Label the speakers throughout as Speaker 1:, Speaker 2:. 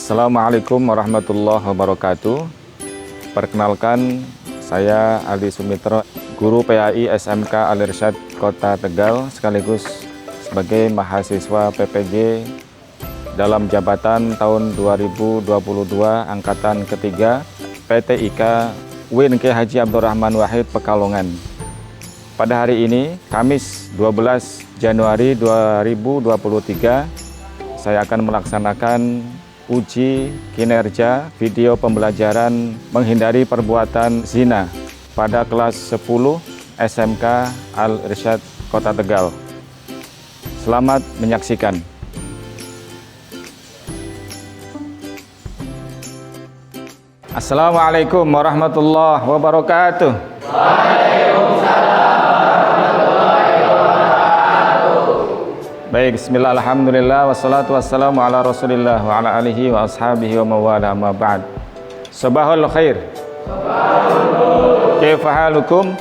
Speaker 1: Assalamualaikum warahmatullahi wabarakatuh. Perkenalkan, saya Aldi Sumitro, guru PAI SMK Al-Irsyad Kota Tegal, sekaligus sebagai mahasiswa PPG dalam jabatan tahun 2022 angkatan ketiga PT IKA UIN K. Haji Abdurrahman Wahid Pekalongan. Pada hari ini, Kamis 12 Januari 2023, saya akan melaksanakan uji kinerja video pembelajaran menghindari perbuatan zina pada kelas 10 SMK Al-Irsyad Kota Tegal. Selamat menyaksikan. Assalamualaikum warahmatullahi wabarakatuh. Baik, bismillah, alhamdulillah, wassalatu wassalamu ala rasulillah wa ala alihi wa ashabihi wa mawala ma ba'd. Sabahul khair. Kaifa halukum?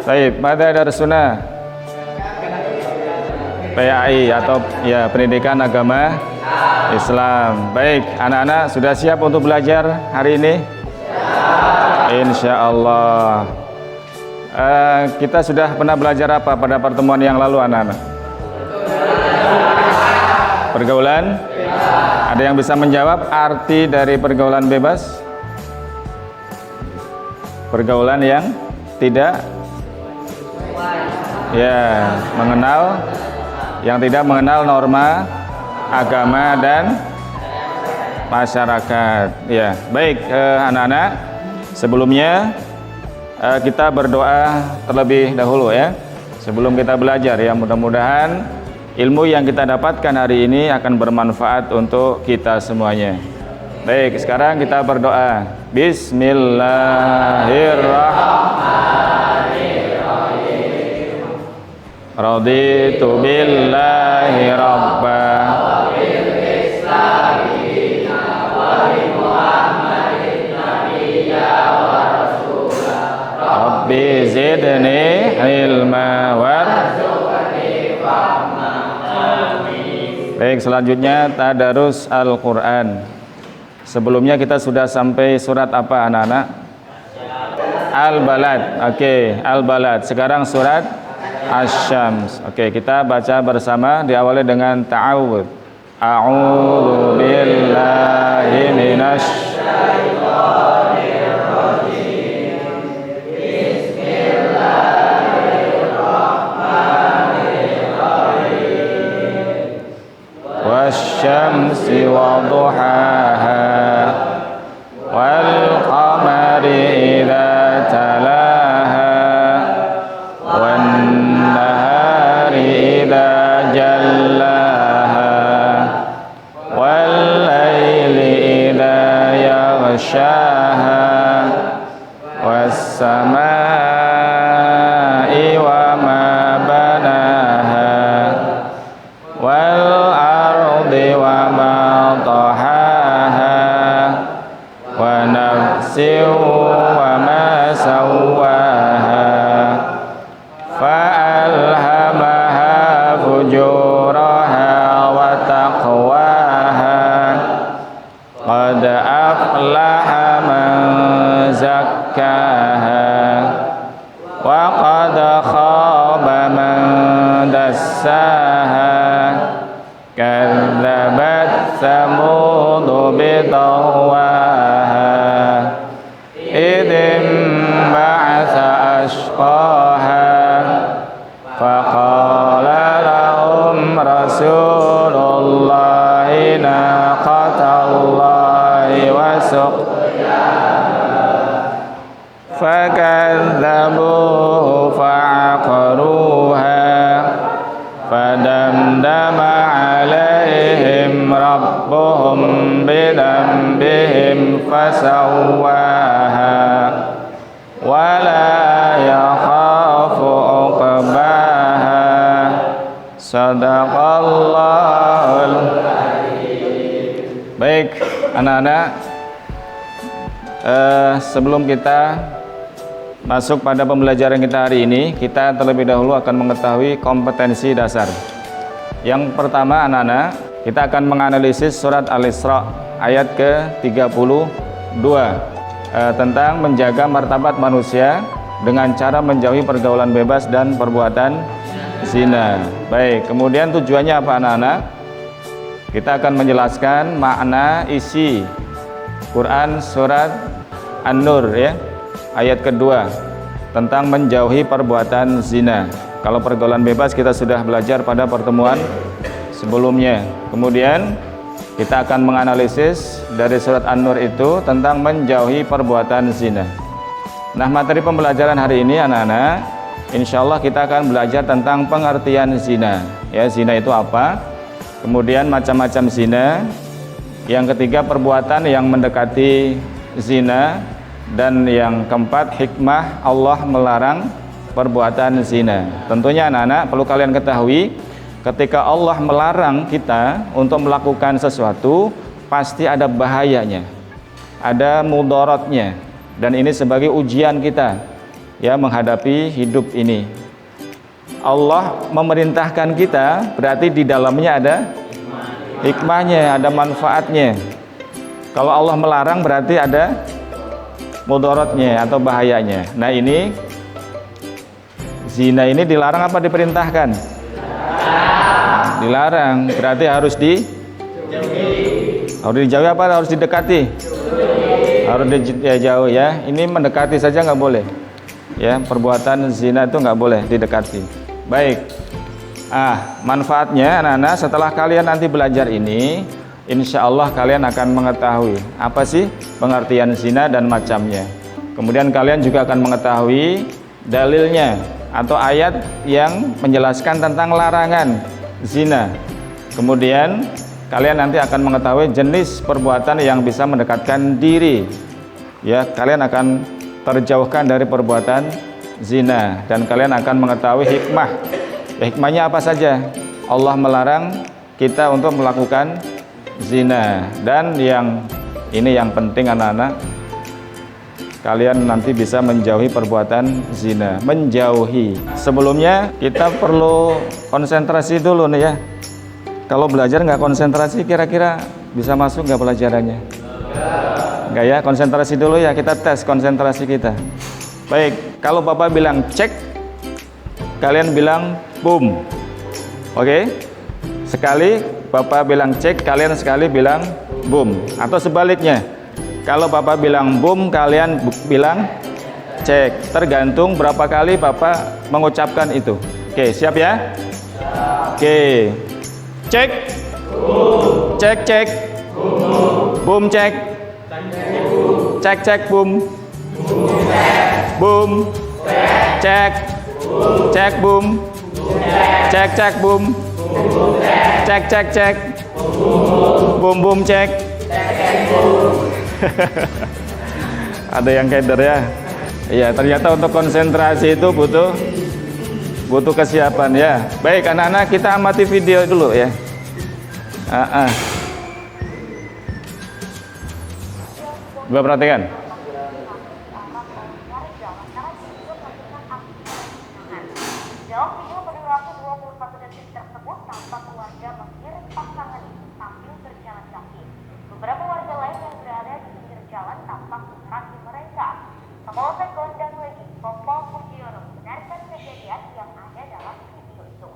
Speaker 1: Baik, mada darsuna? PAI atau ya pendidikan agama Islam. Baik, anak-anak sudah siap untuk belajar hari ini? Insya Allah. Kita sudah pernah belajar apa pada pertemuan yang lalu, anak-anak? Pergaulan? Ada yang bisa menjawab arti dari pergaulan bebas? Pergaulan yang tidak tidak mengenal norma agama dan masyarakat. Ya, baik, anak-anak, sebelumnya kita berdoa terlebih dahulu ya, sebelum kita belajar ya. Mudah-mudahan ilmu yang kita dapatkan hari ini akan bermanfaat untuk kita semuanya. Baik, sekarang kita berdoa. Bismillahirrahmanirrahim. Raditu billahi rabba Rabbi zidni ilma warzuqni fahma. Baik, selanjutnya tadarus Al-Quran. Sebelumnya kita sudah sampai surat apa, anak-anak? Al-Balad. Oke, Al-Balad. Sekarang surat Asy-Syams. Oke, kita baca bersama, diawali dengan ta'awudz. A'udzu billahi minasy wasyamsi wa duhaha wal qamari idza talaha wan nahari idza jallaha wal laili idza yaghshaha was samai wa ma banaha wal wa ma tahaha wa nafsin wa ma sawaha fa alhamaha fujuraha wa taqwaha qad aflaha man zakkaha wa qad khaba man dassaha. Kadzabat Tsamud biṭagwaha idzin ba'atsa ashqaha faqala lahum rasulullahi naqatallahi wa suqyaha fakadzabuhu fa'aqaruha fadamdama alaihim rabbuhum bidambihim fasawwaha wala yakhafu uqbaha. Sadaqallahul Baik, anak-anak, sebelum kita masuk pada pembelajaran kita hari ini, kita terlebih dahulu akan mengetahui kompetensi dasar. Yang pertama, anak-anak, Kita akan menganalisis surat Al-Isra ayat ke-32 tentang menjaga martabat manusia dengan cara menjauhi pergaulan bebas dan perbuatan zina. Baik, kemudian tujuannya apa anak-anak? Kita akan menjelaskan makna isi Quran surat An-Nur ya, ayat kedua tentang menjauhi perbuatan zina. Kalau pergaulan bebas kita sudah belajar pada pertemuan sebelumnya. Kemudian kita akan menganalisis dari surat An-Nur itu tentang menjauhi perbuatan zina. Nah, materi pembelajaran hari ini anak-anak, insya Allah kita akan belajar tentang pengertian zina. Ya, zina itu apa? Kemudian macam-macam zina. Yang ketiga, perbuatan yang mendekati zina. Dan yang keempat, hikmah Allah melarang perbuatan zina. Tentunya anak-anak perlu kalian ketahui, ketika Allah melarang kita untuk melakukan sesuatu, pasti ada bahayanya, ada mudaratnya, dan ini sebagai ujian kita ya menghadapi hidup ini. Allah memerintahkan kita, berarti di dalamnya ada hikmahnya, ada manfaatnya. Kalau Allah melarang berarti ada mudaratnya atau bahayanya. Nah, ini zina ini dilarang apa diperintahkan? Dilarang, berarti harus dijauhi apa harus didekati? Harus dijauh ya. Ini mendekati saja nggak boleh. Ya, perbuatan zina itu nggak boleh didekati. Baik. Manfaatnya anak-anak, setelah kalian nanti belajar ini, insya Allah kalian akan mengetahui apa sih pengertian zina dan macamnya. Kemudian kalian juga akan mengetahui dalilnya atau ayat yang menjelaskan tentang larangan zina. Kemudian kalian nanti akan mengetahui jenis perbuatan yang bisa mendekatkan diri. Ya, kalian akan terjauhkan dari perbuatan zina dan kalian akan mengetahui hikmah. Ya, hikmahnya apa saja? Allah melarang kita untuk melakukan zina. Dan yang penting anak-anak, kalian nanti bisa menjauhi perbuatan zina. Menjauhi. Sebelumnya kita perlu konsentrasi dulu nih ya. Kalau belajar nggak konsentrasi, kira-kira bisa masuk nggak pelajarannya? Nggak ya, konsentrasi dulu ya, kita tes konsentrasi kita. Baik, kalau Bapak bilang cek, kalian bilang boom. Oke? Sekali Bapak bilang cek, kalian sekali bilang boom. Atau sebaliknya, kalau Bapak bilang boom, kalian bilang cek. Tergantung berapa kali Bapak mengucapkan itu. Oke, siap ya? Oke. Cek. Cek, cek. Boom, cek. Cek, cek, boom. Boom. Cek. Cek, boom. Cek, cek, boom. Cek, cek, cek. Boom, boom, cek. Ada yang keder ya. Iya, ternyata untuk konsentrasi itu butuh kesiapan ya. Baik anak-anak, kita amati video dulu ya. Coba perhatikan.
Speaker 2: Dalam video berdurasi 21 detik tersebut, tampak warga mengiring pasangan ini sambil berjalan kaki. Beberapa warga lain yang berada di pinggir jalan tampak mendekati mereka. Kapolsek Gondang Legi, Kompol Pujiono, membenarkan kejadian yang ada dalam video itu.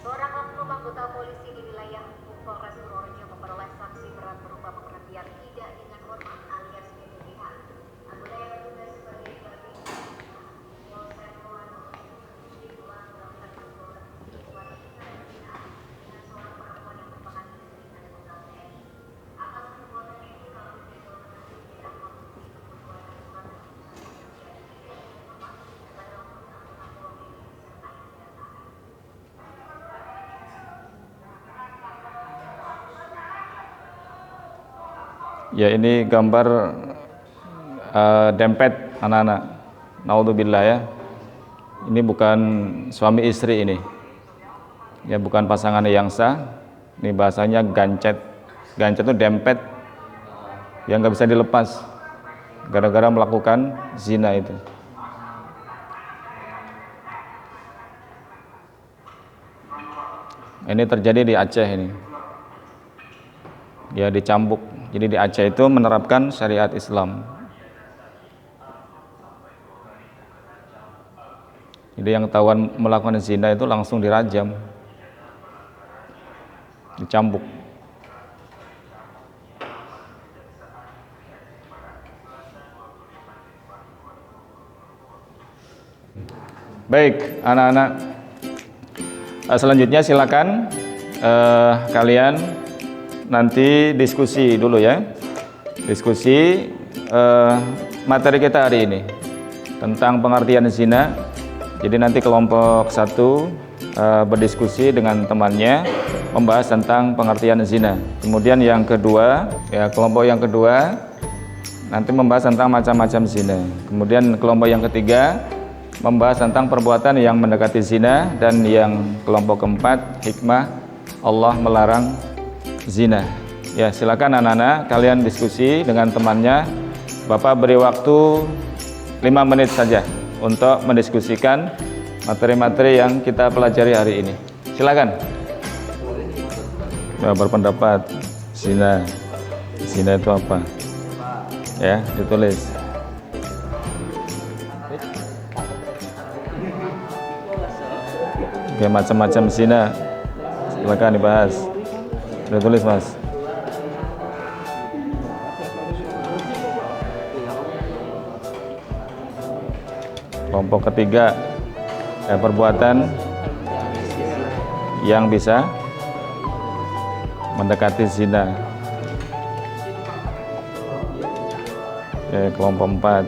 Speaker 2: Seorang oknum anggota polisi di wilayah Polres Purworejo memperoleh sanksi berat berupa penghentian tidak dengan hormat alias PDPH. Anggota yang bertugas sebagai pelatih Polsek Purworejo diduga melakukan perbuatan penipuan dengan seorang perempuan yang merupakan istri dari Jenderal TNI. Atas perbuatan itu, Kapolri tidak membukti pembunuhan dan surat
Speaker 1: Ya, ini gambar dempet anak-anak. Naudzubillah ya. Ini bukan suami istri ini. Ya, bukan pasangan yang sah. Ini bahasanya gancet. Gancet itu dempet yang nggak bisa dilepas gara-gara melakukan zina itu. Ini terjadi di Aceh ini. ya dicambuk. Jadi di Aceh itu menerapkan syariat Islam. Jadi yang ketahuan melakukan zina itu langsung dirajam, dicambuk. Baik, anak-anak, selanjutnya silakan kalian nanti diskusi dulu ya. Diskusi materi kita hari ini tentang pengertian zina. Jadi nanti kelompok 1 berdiskusi dengan temannya membahas tentang pengertian zina. Kemudian yang kedua, ya kelompok yang kedua nanti membahas tentang macam-macam zina. Kemudian kelompok yang ketiga membahas tentang perbuatan yang mendekati zina, dan yang kelompok keempat hikmah Allah melarang zina. Ya, silakan anak-anak kalian diskusi dengan temannya. Bapak beri waktu 5 menit saja untuk mendiskusikan materi-materi yang kita pelajari hari ini. Silakan. Ya, berpendapat zina. Zina itu apa? Ya, ditulis. Oke, macam-macam zina. Silakan dibahas. Sudah tulis, Mas. Kelompok ketiga, ya, perbuatan yang bisa mendekati zina. Oke, kelompok 4.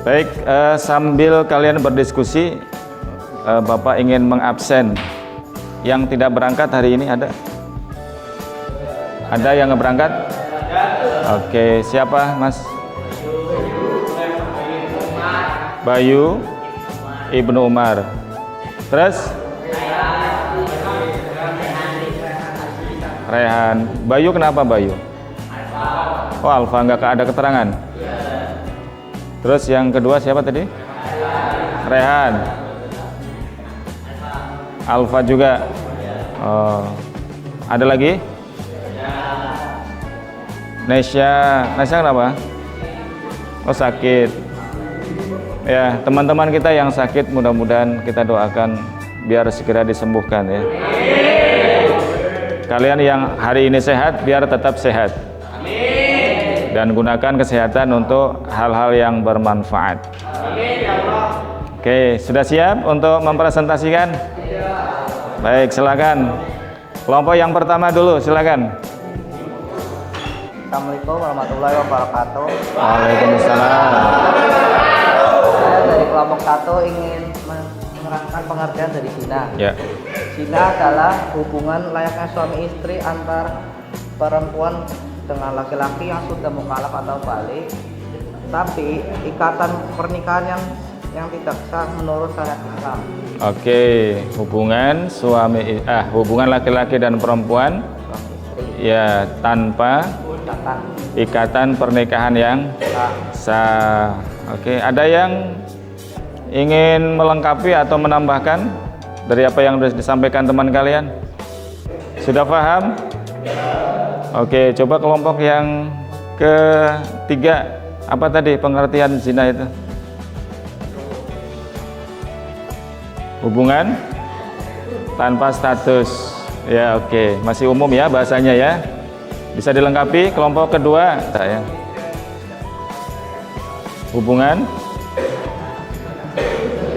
Speaker 1: Baik, sambil kalian berdiskusi, Bapak ingin mengabsen yang tidak berangkat hari ini. Ada yang nggak berangkat? Oke, siapa, Mas? Bayu Ibnu Umar. Terus? Rehan. Bayu kenapa Bayu? Oh, Alfa, nggak ada keterangan. Terus yang kedua siapa tadi? Rehan. Alfa juga. Oh. Ada lagi? Nesya. Nesya kenapa? Oh, sakit. Ya, teman-teman kita yang sakit mudah-mudahan kita doakan biar segera disembuhkan ya. Kalian yang hari ini sehat biar tetap sehat. Dan gunakan kesehatan untuk hal-hal yang bermanfaat. Oke, sudah siap untuk mempresentasikan? Baik, silakan. Kelompok yang pertama dulu, silakan.
Speaker 3: Assalamualaikum warahmatullahi wabarakatuh.
Speaker 1: Waalaikumsalam.
Speaker 3: Saya dari kelompok 1 ingin menerangkan pengertian dari zina.
Speaker 1: Ya.
Speaker 3: Zina adalah hubungan layaknya suami istri antar perempuan dengan laki-laki yang sudah mukallaf atau balik, tapi ikatan pernikahan yang tidak sah menurut syariat Islam.
Speaker 1: Oke, hubungan laki-laki dan perempuan ya tanpa ikatan pernikahan yang sah. Oke, ada yang ingin melengkapi atau menambahkan dari apa yang sudah disampaikan teman kalian? Sudah paham? Oke, coba kelompok yang ketiga, apa tadi pengertian zina itu? Hubungan tanpa status. Ya, oke, masih umum ya bahasanya ya. Bisa dilengkapi kelompok kedua, ya. Hubungan,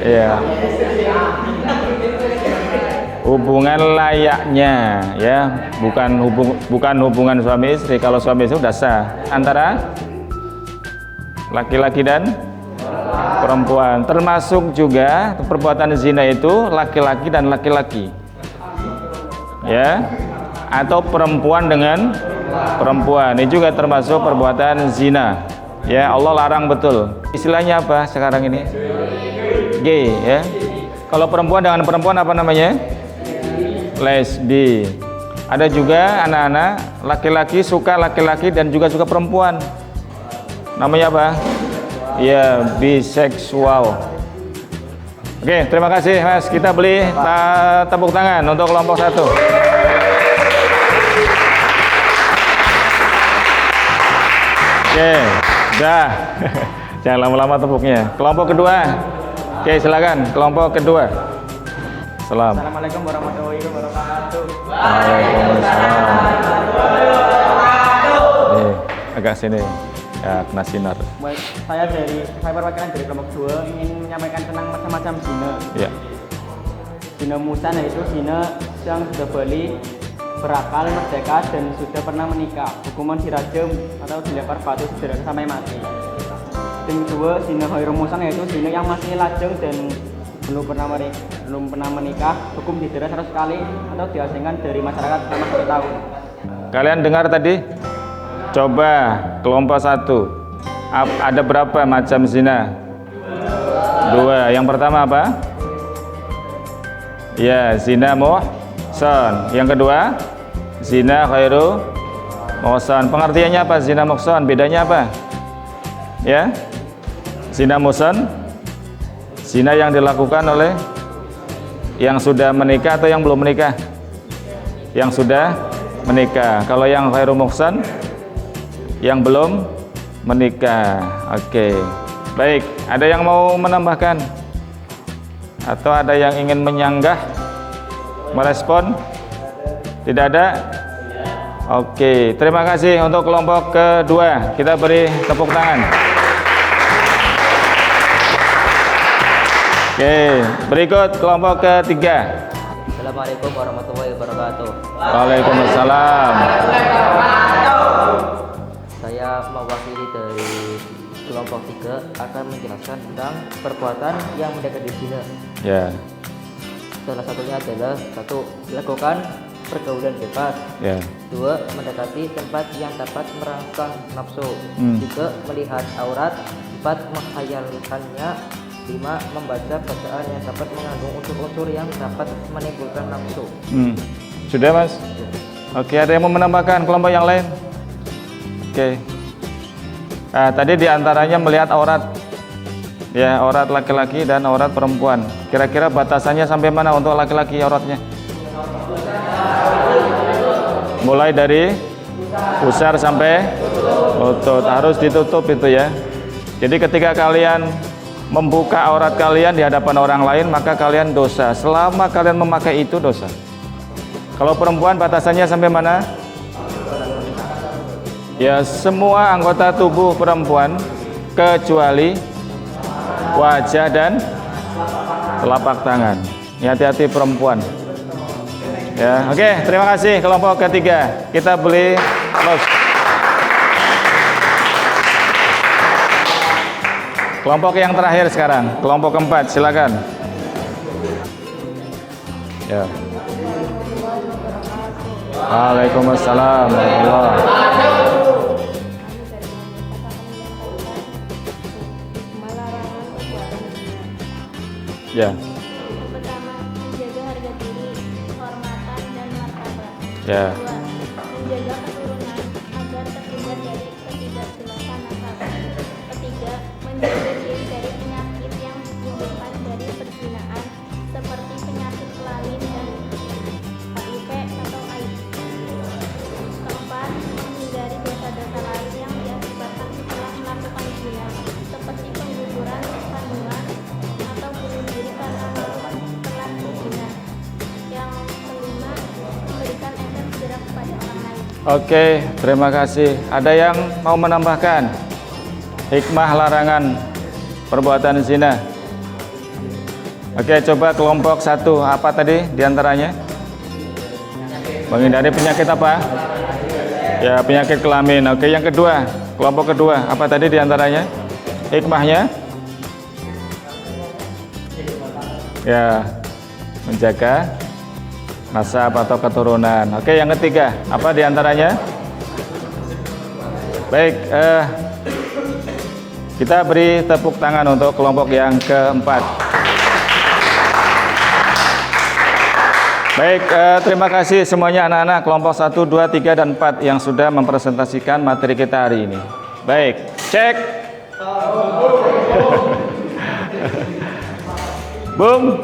Speaker 1: ya. Hubungan layaknya ya, bukan hubungan suami istri. Kalau suami istri sudah sah antara laki-laki dan perempuan, termasuk juga perbuatan zina itu laki-laki dan laki-laki ya, atau perempuan dengan perempuan, ini juga termasuk perbuatan zina ya. Allah larang betul. Istilahnya apa sekarang ini? Gay ya. Kalau perempuan dengan perempuan apa namanya? Lesbi. Ada juga anak-anak laki-laki suka laki-laki dan juga suka perempuan, namanya apa? Ya, biseksual. Oke, terima kasih Mas. Kita beli tepuk tangan untuk kelompok 1. Oke, dah. Jangan lama-lama tepuknya. Kelompok kedua. Oke, silakan. Kelompok kedua. Salam.
Speaker 4: Assalamualaikum warahmatullahi wabarakatuh.
Speaker 1: Waalaikumsalam. Nih, agak sini. Ya, kena sinar.
Speaker 4: Baik, saya perwakilan dari kelompok 2 ingin menyampaikan tentang macam-macam zina.
Speaker 1: Ya.
Speaker 4: Zina musan yaitu zina yang sudah balik, berakal, merdeka dan sudah pernah menikah. Hukuman dirajam atau dilempar batu sederhana sampai mati. Dan kedua, zina ghairu musan yaitu zina yang masih lajang dan belum pernah menikah, hukum didera 100 kali atau diasingkan dari masyarakat selama 1 tahun.
Speaker 1: Kalian dengar tadi? Coba kelompok 1. Ada berapa macam zina? 2. Yang pertama apa? Ya, zina muhsan. Yang kedua, zina ghairu muhsan. Pengertiannya apa zina muhsan? Bedanya apa? Ya. Zina muhsan, zina yang dilakukan oleh yang sudah menikah atau yang belum menikah? Yang sudah menikah. Kalau yang ghairu muhsan, yang belum menikah. Oke. Baik, ada yang mau menambahkan? Atau ada yang ingin menyanggah? Merespon? Tidak ada? Oke, terima kasih untuk kelompok kedua. Kita beri tepuk tangan. Oke, berikut kelompok ketiga.
Speaker 3: Assalamualaikum warahmatullahi wabarakatuh.
Speaker 1: Waalaikumsalam.
Speaker 3: Saya mewakili dari kelompok 3 akan menjelaskan tentang perbuatan yang mendekati zina.
Speaker 1: Ya,
Speaker 3: Salah satunya adalah 1. Melakukan pergaulan bebas.
Speaker 1: ya.
Speaker 3: 2. Mendekati tempat yang dapat merangsang nafsu. 3. Melihat aurat. 4. Menghayalkannya. 5. Membaca bacaan yang dapat mengandung unsur-unsur yang dapat menimbulkan nafsu.
Speaker 1: Sudah, Mas? Oke, ada yang mau menambahkan kelompok yang lain? Oke. Tadi diantaranya melihat aurat, ya, aurat laki-laki dan aurat perempuan. Kira-kira batasannya sampai mana untuk laki-laki auratnya? Mulai dari pusar sampai lutut, harus ditutup itu ya. Jadi ketika kalian membuka aurat kalian di hadapan orang lain, maka kalian dosa. Selama kalian memakai itu dosa. Kalau perempuan batasannya sampai mana? Ya, semua anggota tubuh perempuan kecuali wajah dan telapak tangan. Ya, hati-hati perempuan. Ya, oke, terima kasih kelompok ketiga. Kita beli close. Kelompok yang terakhir sekarang, kelompok keempat, silakan. Ya. Waalaikumsalam warahmatullahi. Ya.
Speaker 5: Yang pertama, menjaga harga diri, kehormatan, dan martabat.
Speaker 1: Ya.
Speaker 5: Kedua, menjaga keturunan agar terhindar dari ketidakjelasan nasab. Ketiga, menjaga diri dari penyakit yang ditimbulkan dari perzinahan seperti penyakit lalin dan HIV atau AIDS. Keempat, menghindari dosa-dosa lain yang diakibatkan setelah melakukan zina seperti pengguguran kandungan atau bunuh diri karena pelaku zina. Yang kelima, memberikan efek jerah kepada orang lain.
Speaker 1: Oke, terima kasih. Ada yang mau menambahkan hikmah larangan perbuatan zina? Oke, coba kelompok 1 apa tadi diantaranya? Menghindari penyakit apa? Ya, penyakit kelamin. Oke, yang kedua, kelompok kedua apa tadi diantaranya? Hikmahnya? Ya, menjaga nasab atau keturunan. Oke, yang ketiga apa diantaranya? Baik, kita beri tepuk tangan untuk kelompok yang keempat. Baik, terima kasih semuanya anak-anak kelompok 1, 2, 3, dan 4 yang sudah mempresentasikan materi kita hari ini. Baik, cek. Bum.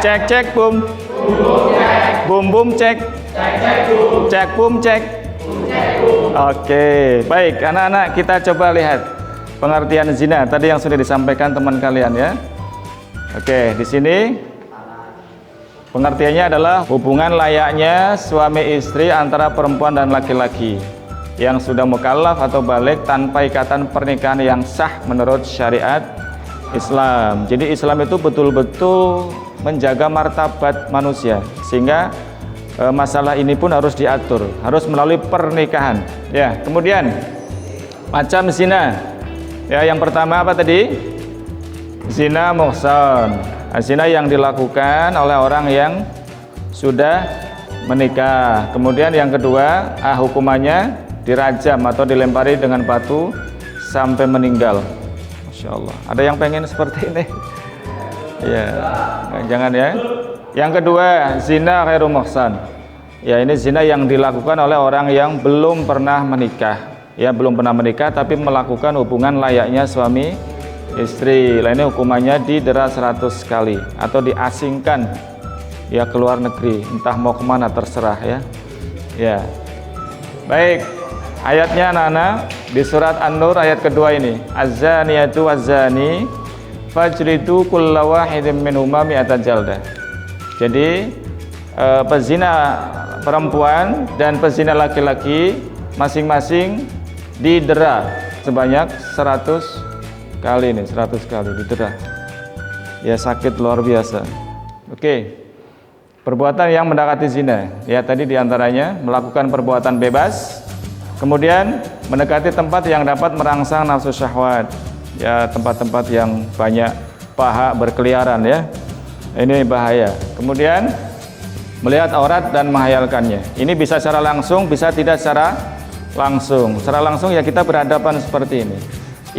Speaker 1: Cek cek bum. Bum bum cek. Cek bum cek. Oke, baik anak-anak, kita coba lihat pengertian zina tadi yang sudah disampaikan teman kalian ya. Oke, di sini pengertiannya adalah hubungan layaknya suami istri antara perempuan dan laki-laki yang sudah mukallaf atau balik tanpa ikatan pernikahan yang sah menurut syariat Islam. Jadi Islam itu betul-betul menjaga martabat manusia, sehingga masalah ini pun harus diatur, harus melalui pernikahan. Ya, kemudian macam zina. Ya, yang pertama apa tadi? Zina muhsan. Zina yang dilakukan oleh orang yang sudah menikah. Kemudian yang kedua, hukumannya dirajam atau dilempari dengan batu sampai meninggal. Masya Allah. Ada yang pengen seperti ini? Ya, jangan ya. Yang kedua, zina ghairu muhsan. Ya, ini zina yang dilakukan oleh orang yang belum pernah menikah. Ya, belum pernah menikah tapi melakukan hubungan layaknya suami istri. Lainnya hukumannya didera 100 kali atau diasingkan ya ke luar negeri, entah mau kemana terserah ya. Ya. Baik. Ayatnya anak-anak di surat An-Nur ayat kedua ini. Az-zaniyatu waz-zani fajlidu kulla wahidin minhuma mi'ata jaldah. Jadi pezina perempuan dan pezina laki-laki masing-masing didera sebanyak 100 kali nih, 100 kali didera. Ya, sakit luar biasa. Oke. Perbuatan yang mendekati zina. Ya, tadi diantaranya melakukan perbuatan bebas, kemudian mendekati tempat yang dapat merangsang nafsu syahwat. Ya, tempat-tempat yang banyak paha berkeliaran ya. Ini bahaya. Kemudian melihat aurat dan menghayalkannya. Ini bisa secara langsung, bisa tidak secara langsung. Secara langsung ya kita berhadapan seperti ini.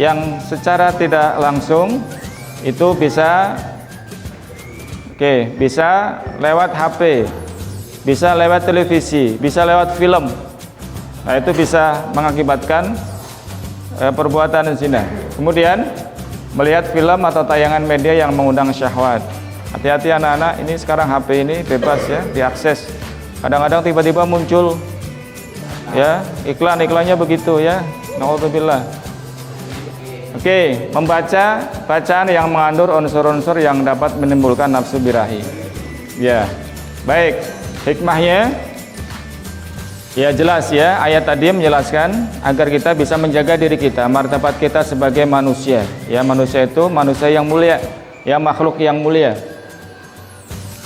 Speaker 1: Yang secara tidak langsung itu bisa bisa lewat HP, bisa lewat televisi, bisa lewat film. Nah, itu bisa mengakibatkan perbuatan zina. Kemudian melihat film atau tayangan media yang mengundang syahwat. Hati-hati anak-anak, ini sekarang HP ini bebas ya, diakses. Kadang-kadang tiba-tiba muncul ya iklan-iklannya begitu ya. Naudzubillah. Oke, membaca bacaan yang mengandung unsur-unsur yang dapat menimbulkan nafsu birahi. Ya. Baik, hikmahnya ya jelas ya, ayat tadi menjelaskan agar kita bisa menjaga diri kita, martabat kita sebagai manusia. Ya, manusia itu manusia yang mulia, ya makhluk yang mulia.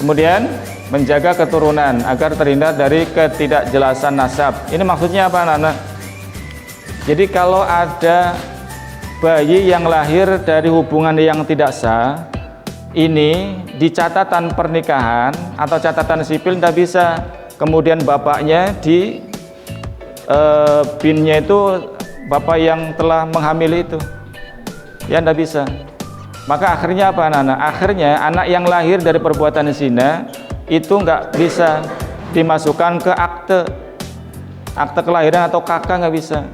Speaker 1: Kemudian menjaga keturunan agar terhindar dari ketidakjelasan nasab. Ini maksudnya apa anak-anak? Jadi kalau ada bayi yang lahir dari hubungan yang tidak sah, ini di catatan pernikahan atau catatan sipil tidak bisa. Kemudian bapaknya di BIN-nya itu bapak yang telah menghamili itu, ya tidak bisa. Maka akhirnya apa anak-anak? Akhirnya anak yang lahir dari perbuatan zina itu nggak bisa dimasukkan ke akte kelahiran atau KK, nggak bisa.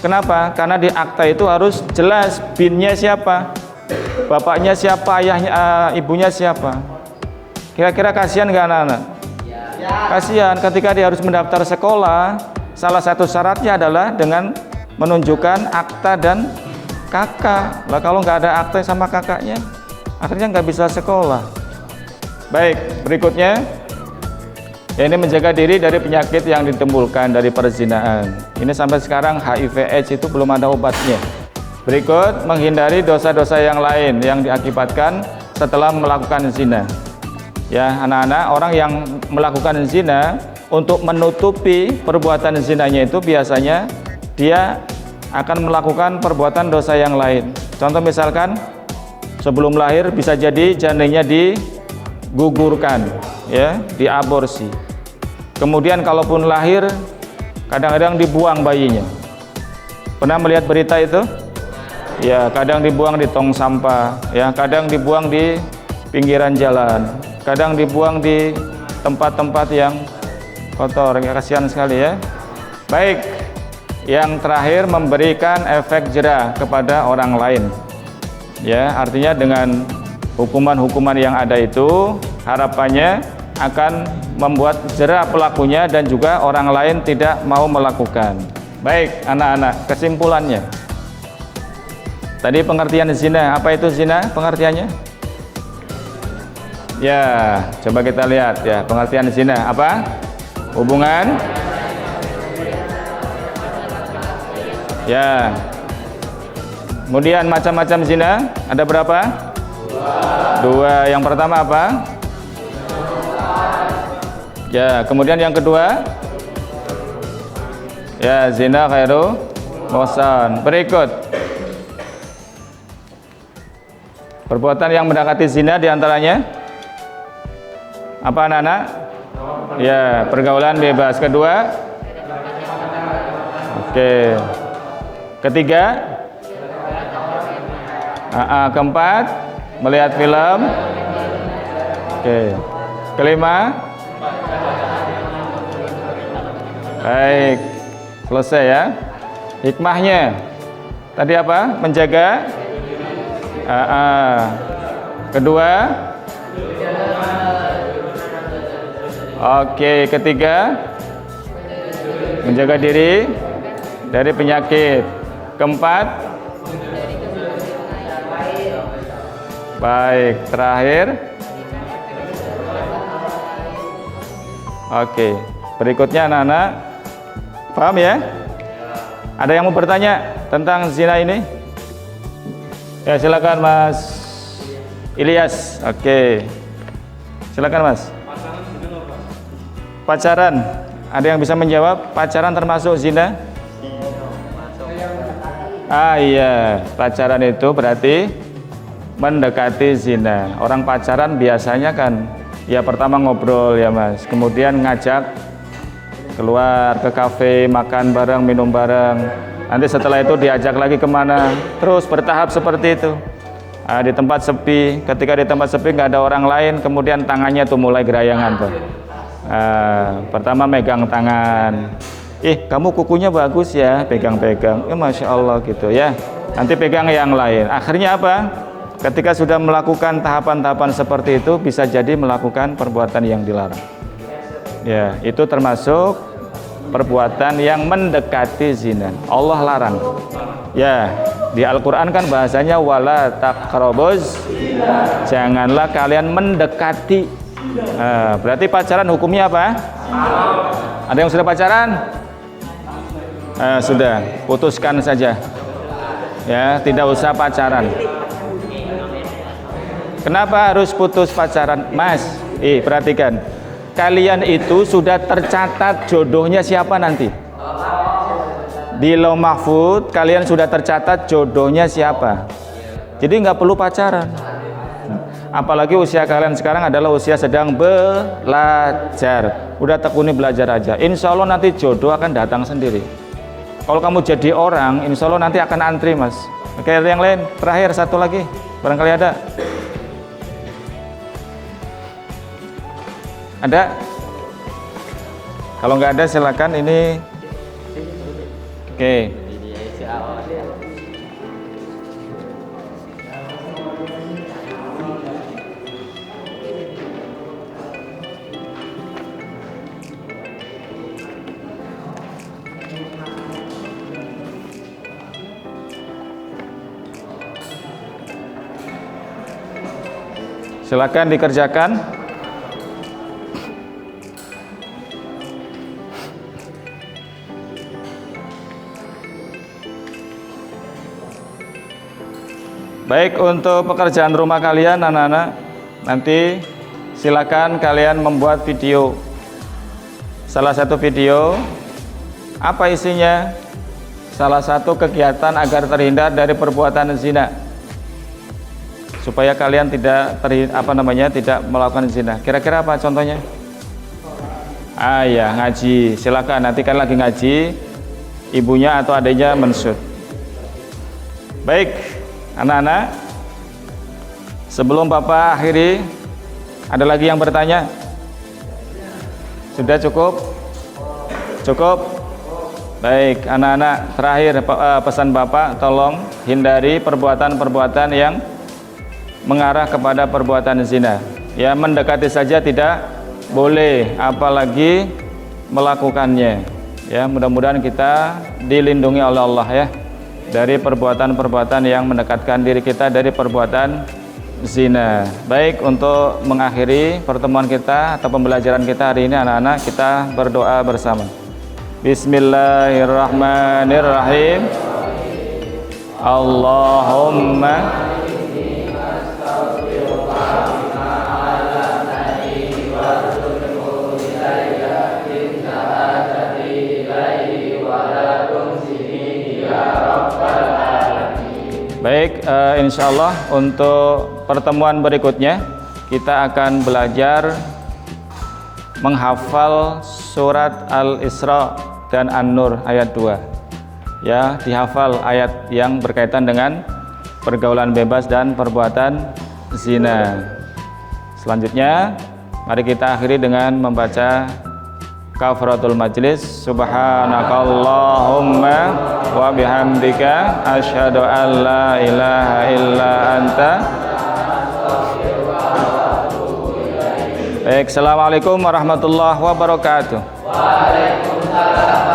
Speaker 1: Kenapa? Karena di akta itu harus jelas BIN-nya siapa, bapaknya siapa, ayahnya, ibunya siapa. Kira-kira kasihan nggak anak-anak? Kasihan ketika dia harus mendaftar sekolah. Salah satu syaratnya adalah dengan menunjukkan akta dan kakak. Lah kalau nggak ada akta sama kakaknya, akhirnya nggak bisa sekolah. Baik, berikutnya ya, ini menjaga diri dari penyakit yang ditimbulkan dari perzinaan. Ini sampai sekarang HIV/AIDS itu belum ada obatnya. Berikut, menghindari dosa-dosa yang lain yang diakibatkan setelah melakukan zina. Ya, anak-anak, orang yang melakukan zina untuk menutupi perbuatan zinanya itu biasanya dia akan melakukan perbuatan dosa yang lain. Contoh misalkan sebelum lahir bisa jadi janinnya digugurkan, ya, diaborsi. Kemudian kalaupun lahir kadang-kadang dibuang bayinya. Pernah melihat berita itu? Ya, kadang dibuang di tong sampah, ya, kadang dibuang di pinggiran jalan, kadang dibuang di tempat-tempat yang kotor. Ya, kasihan sekali ya. Baik. Yang terakhir, memberikan efek jerah kepada orang lain. Ya, artinya dengan hukuman-hukuman yang ada itu harapannya akan membuat jera pelakunya dan juga orang lain tidak mau melakukan. Baik anak-anak, kesimpulannya tadi pengertian zina, apa itu zina pengertiannya? Ya, coba kita lihat ya, pengertian zina apa? Hubungan ya. Kemudian macam-macam zina ada berapa? Dua. Yang pertama apa? Ya, kemudian yang kedua ya, zina khairu muhsan. Berikut perbuatan yang mendekati zina diantaranya apa anak-anak? Ya, pergaulan bebas. Kedua, oke. Ketiga, keempat, melihat film. Oke. Kelima, baik, selesai ya. Hikmahnya tadi apa? Menjaga. Kedua, oke. Ketiga, menjaga diri dari penyakit. Keempat, baik. Terakhir, oke. Berikutnya anak-anak paham ya? Ada yang mau bertanya tentang zina ini? Ya, silakan Mas Ilyas. Oke. Silakan Mas. Pacaran. Ada yang bisa menjawab? Pacaran termasuk zina? Iya, pacaran itu berarti mendekati zina. Orang pacaran biasanya kan ya pertama ngobrol ya Mas, kemudian ngajak keluar ke kafe, makan bareng, minum bareng. Nanti setelah itu diajak lagi kemana, terus bertahap seperti itu. Di tempat sepi, ketika di tempat sepi nggak ada orang lain, kemudian tangannya tuh mulai gerayangan tuh. Pertama megang tangan, kamu kukunya bagus ya, pegang-pegang, Masya Allah gitu ya. Nanti pegang yang lain. Akhirnya apa? Ketika sudah melakukan tahapan-tahapan seperti itu, bisa jadi melakukan perbuatan yang dilarang. Ya, itu termasuk perbuatan yang mendekati zina. Allah larang. Ya, di Al-Quran kan bahasanya wala taqrabuz, janganlah kalian mendekati. Berarti pacaran hukumnya apa? Ada yang sudah pacaran? Sudah, putuskan saja. Ya, tidak usah pacaran. Kenapa harus putus pacaran, Mas? Perhatikan. Kalian itu sudah tercatat jodohnya siapa nanti? Di Lauh Mahfud kalian sudah tercatat jodohnya siapa. Jadi nggak perlu pacaran. Apalagi usia kalian sekarang adalah usia sedang belajar. Udah tekuni belajar aja. Insya Allah nanti jodoh akan datang sendiri. Kalau kamu jadi orang, insya Allah nanti akan antri Mas. Oke, ada yang lain? Terakhir satu lagi, barangkali ada. Ada? Kalau nggak ada silakan ini. Oke. Silakan dikerjakan. Baik, untuk pekerjaan rumah kalian anak-anak, nanti silakan kalian membuat video. Salah satu video, apa isinya? Salah satu kegiatan agar terhindar dari perbuatan zina, supaya kalian tidak tidak melakukan zina. Kira-kira apa contohnya? Ya, ngaji. Silakan, nanti kan lagi ngaji, ibunya atau adiknya menshoot. Baik, anak-anak, sebelum Bapak akhiri, ada lagi yang bertanya? Sudah cukup? Cukup? Baik, anak-anak, terakhir pesan Bapak, tolong hindari perbuatan-perbuatan yang mengarah kepada perbuatan zina. Ya, mendekati saja tidak boleh, apalagi melakukannya. Ya, mudah-mudahan kita dilindungi oleh Allah ya dari perbuatan-perbuatan yang mendekatkan diri kita dari perbuatan zina. Baik, untuk mengakhiri pertemuan kita atau pembelajaran kita hari ini anak-anak, kita berdoa bersama. Bismillahirrahmanirrahim. Allahumma Baik, insya Allah untuk pertemuan berikutnya kita akan belajar menghafal surat Al-Isra dan An-Nur ayat 2. Ya, dihafal ayat yang berkaitan dengan pergaulan bebas dan perbuatan zina. Selanjutnya, mari kita akhiri dengan membaca kafaratul majlis. Subhanakallahumma wa bihamdika asyhadu an la ilaha illa anta. Baik, assalamualaikum warahmatullahi wabarakatuh.
Speaker 3: Waalaikumsalam.